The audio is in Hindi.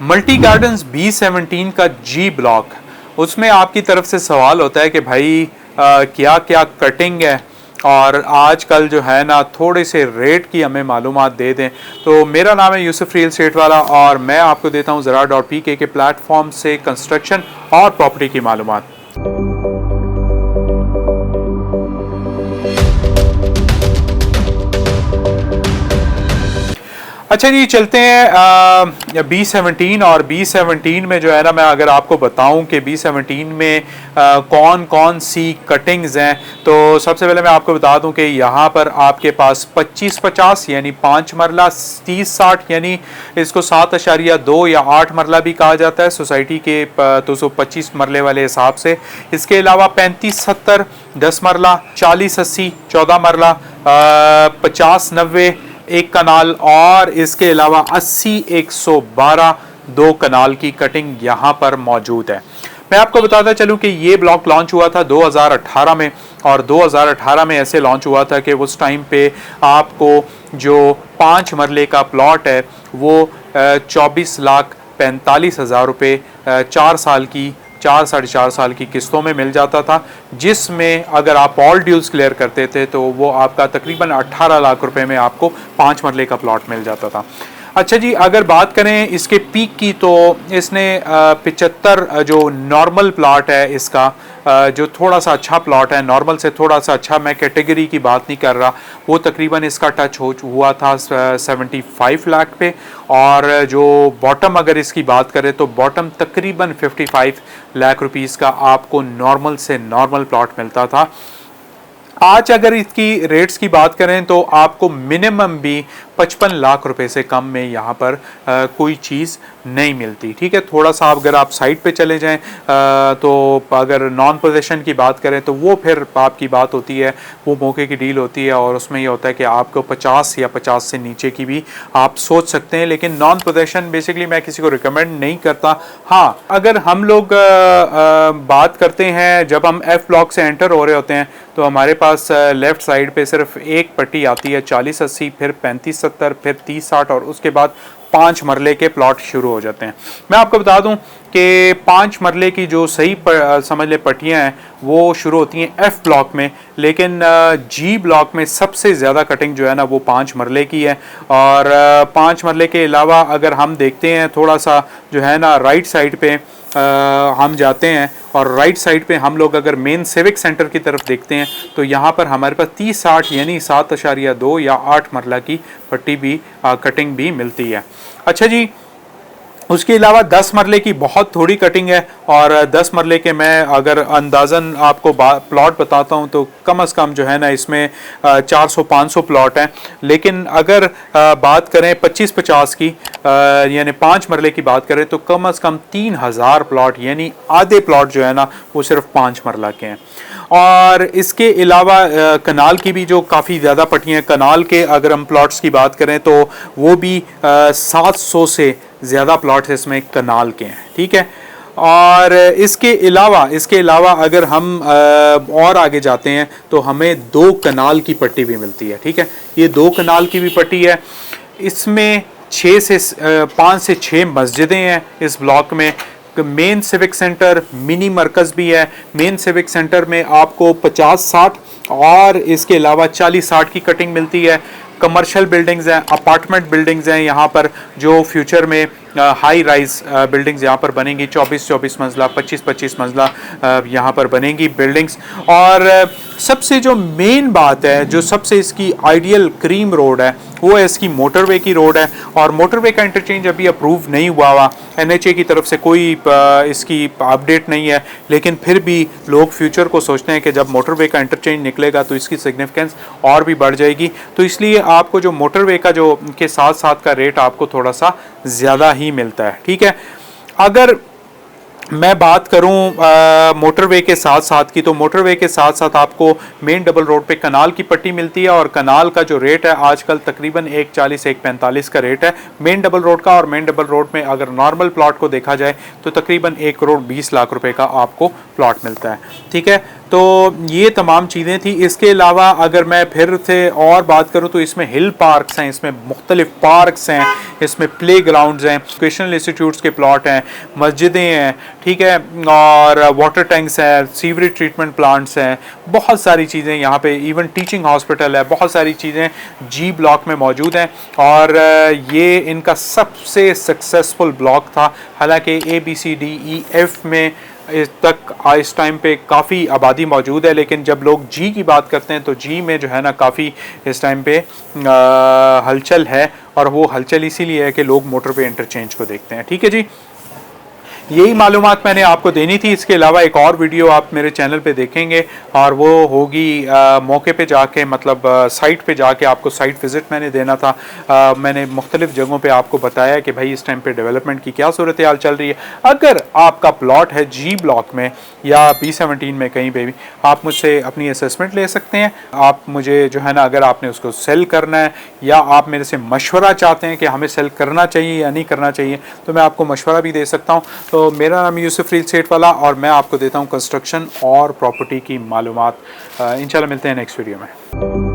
मल्टी गार्डन्स B17 का जी ब्लॉक, उसमें आपकी तरफ से सवाल होता है कि भाई क्या क्या कटिंग है और आजकल जो है ना थोड़े से रेट की हमें मालूमात दे दें। तो मेरा नाम है यूसुफ रियल एस्टेट वाला और मैं आपको देता हूँ Zara.pk के प्लेटफॉर्म से कंस्ट्रक्शन और प्रॉपर्टी की मालूमात। अच्छा जी, चलते हैं B17 और B17 में जो है ना, मैं अगर आपको बताऊं कि B17 में कौन कौन सी कटिंग्स हैं, तो सबसे पहले मैं आपको बता दूं कि यहाँ पर आपके पास 25-50 यानी 5 मरला, 30-60 यानी इसको 7.2 या 8 मरला भी कहा जाता है सोसाइटी के 225 मरले वाले हिसाब से। इसके अलावा 35-70 10 मरला, 40-80 14 मरला, 50-90 एक कनाल और इसके अलावा 80-112 2 कनाल की कटिंग यहाँ पर मौजूद है। मैं आपको बताता चलूँ कि ये ब्लॉक लॉन्च हुआ था 2018 में और 2018 में ऐसे लॉन्च हुआ था कि उस टाइम पे आपको जो 5 मरले का प्लॉट है वो 24,45,000 रुपये 4 साल की 4-4.5 साल की किस्तों में मिल जाता था, जिसमें अगर आप ऑल ड्यूल्स क्लियर करते थे तो वो आपका तकरीबन 18 लाख रुपए में आपको 5 मरले का प्लॉट मिल जाता था। अच्छा जी, अगर बात करें इसके पीक की तो इसने 75 जो नॉर्मल प्लॉट है इसका, जो थोड़ा सा अच्छा प्लॉट है, नॉर्मल से थोड़ा सा अच्छा, मैं कैटेगरी की बात नहीं कर रहा, वो तकरीबन इसका टच हुआ था 75 लाख पे। और जो बॉटम अगर इसकी बात करें तो बॉटम तकरीबन 55 लाख रुपीस का आपको नॉर्मल से नॉर्मल प्लॉट मिलता था। आज अगर इसकी रेट्स की बात करें तो आपको मिनिमम भी 55 लाख रुपए से कम में यहाँ पर कोई चीज़ नहीं मिलती। ठीक है, थोड़ा सा अगर आप साइड पे चले जाएं तो अगर नॉन पोजेशन की बात करें तो वो फिर आपकी बात होती है, वो मौके की डील होती है और उसमें ये होता है कि आपको 50 या 50 से नीचे की भी आप सोच सकते हैं, लेकिन नॉन पोजेशन बेसिकली मैं किसी को रिकमेंड नहीं करता। हाँ, अगर हम लोग बात करते हैं जब हम F ब्लॉक से एंटर हो रहे होते हैं तो हमारे पास लेफ़्ट साइड पे सिर्फ एक पट्टी आती है 40-80, फिर 35-70, फिर 30-60 और उसके बाद 5 मरले के प्लॉट शुरू हो जाते हैं। मैं आपको बता दूं कि 5 मरले की जो सही समझ ले पट्टियाँ हैं वो शुरू होती हैं F ब्लॉक में, लेकिन G ब्लॉक में सबसे ज़्यादा कटिंग जो है ना वो 5 मरले की है। और 5 मरले के अलावा अगर हम देखते हैं थोड़ा सा जो है ना राइट साइड पे हम जाते हैं और राइट साइड पे हम लोग अगर मेन सिविक सेंटर की तरफ देखते हैं तो यहाँ पर हमारे पास 30-60 यानी 7.2 या 8 मरला की पट्टी भी कटिंग भी मिलती है। अच्छा जी, उसके अलावा 10 मरले की बहुत थोड़ी कटिंग है और 10 मरले के मैं अगर अंदाज़न आपको प्लॉट बताता हूं तो कम से कम जो है ना इसमें 400-500 प्लॉट हैं। लेकिन अगर बात करें 25-50 की यानी 5 मरले की बात करें तो कम से कम 3000 प्लॉट यानी आधे प्लॉट जो है ना वो सिर्फ 5 मरला के हैं। और इसके अलावा कनाल की भी जो काफ़ी ज़्यादा पट्टियाँ हैं, कनाल के अगर हम प्लॉट्स की बात करें तो वो भी 700 से ज़्यादा प्लॉट्स इसमें कनाल के हैं। ठीक है, और इसके अलावा अगर हम और आगे जाते हैं तो हमें 2 कनाल की पट्टी भी मिलती है। ठीक है, ये 2 कनाल की भी पट्टी है। इसमें 5 से 6 मस्जिदें हैं इस ब्लॉक में। मेन सिविक सेंटर मिनी मरकज़ भी है। मेन सिविक सेंटर में आपको 50-60 और इसके अलावा 40-60 की कटिंग मिलती है। कमर्शियल बिल्डिंग्स हैं, अपार्टमेंट बिल्डिंग्स हैं यहाँ पर, जो फ्यूचर में हाई राइज बिल्डिंग्स यहाँ पर बनेंगी, 24-24 मंजिला, 25-25 मंजिला यहाँ पर बनेंगी बिल्डिंग्स। और सबसे जो मेन बात है, जो सबसे इसकी आइडियल क्रीम रोड है वो है इसकी मोटरवे की रोड है। और मोटरवे का इंटरचेंज अभी अप्रूव नहीं हुआ NHA की तरफ से कोई इसकी अपडेट नहीं है, लेकिन फिर भी लोग फ्यूचर को सोचते हैं कि जब मोटरवे का इंटरचेंज निकलेगा तो इसकी सिग्निफिकेंस और भी बढ़ जाएगी। तो इसलिए आपको जो मोटरवे का जो के साथ साथ का रेट आपको थोड़ा सा ज़्यादा ही मिलता है। ठीक है, अगर मैं बात करूं मोटरवे के साथ साथ की, तो मोटरवे के साथ साथ आपको मेन डबल रोड पे कनाल की पट्टी मिलती है और कनाल का जो रेट है आजकल तकरीबन 140-145 का रेट है मेन डबल रोड का। और मेन डबल रोड में अगर नॉर्मल प्लॉट को देखा जाए तो तकरीबन 1 करोड़ 20 लाख रुपए का आपको प्लॉट मिलता है। ठीक है, तो ये तमाम चीज़ें थी। इसके अलावा अगर मैं फिर से और बात करूँ तो इसमें हिल पार्क्स हैं, इसमें मुख्तलिफ पार्क्स हैं, इसमें प्ले ग्राउंड्स हैं, एजुकेशनल इंस्टीट्यूट्स के प्लॉट हैं, मस्जिदें हैं, ठीक है, और वाटर टैंक्स हैं, सीवरेज ट्रीटमेंट प्लांट्स हैं, बहुत सारी चीज़ें यहाँ पे, इवन टीचिंग हॉस्पिटल है, बहुत सारी चीज़ें जी ब्लॉक में मौजूद हैं। और ये इनका सबसे सक्सेसफुल ब्लॉक था। हालांकि ABCDEF में इस टाइम पे काफ़ी आबादी मौजूद है, लेकिन जब लोग जी की बात करते हैं तो जी में जो है ना काफ़ी इस टाइम पे हलचल है, और वो हलचल इसीलिए है कि लोग मोटर पे इंटरचेंज को देखते हैं। ठीक है जी, यही मालूमात मैंने आपको देनी थी। इसके अलावा एक और वीडियो आप मेरे चैनल पे देखेंगे, और वो होगी मौके पे जाके, मतलब साइट पे जाके आपको साइट विज़िट मैंने देना था। मैंने मुख्तलिफ़ जगहों पे आपको बताया कि भाई इस टाइम पे डेवलपमेंट की क्या सूरत हाल चल रही है। अगर आपका प्लॉट है जी ब्लॉक में या B17 में कहीं पे भी, आप मुझसे अपनी असेसमेंट ले सकते हैं। आप मुझे जो है ना, अगर आपने उसको सेल करना है या आप मेरे से मशवरा चाहते हैं कि हमें सेल करना चाहिए या नहीं करना चाहिए, तो मैं आपको मशवरा भी दे सकता हूँ। तो मेरा नाम यूसुफ रियल एस्टेट वाला, और मैं आपको देता हूँ कंस्ट्रक्शन और प्रॉपर्टी की मालूमात। इंशाल्लाह मिलते हैं नेक्स्ट वीडियो में।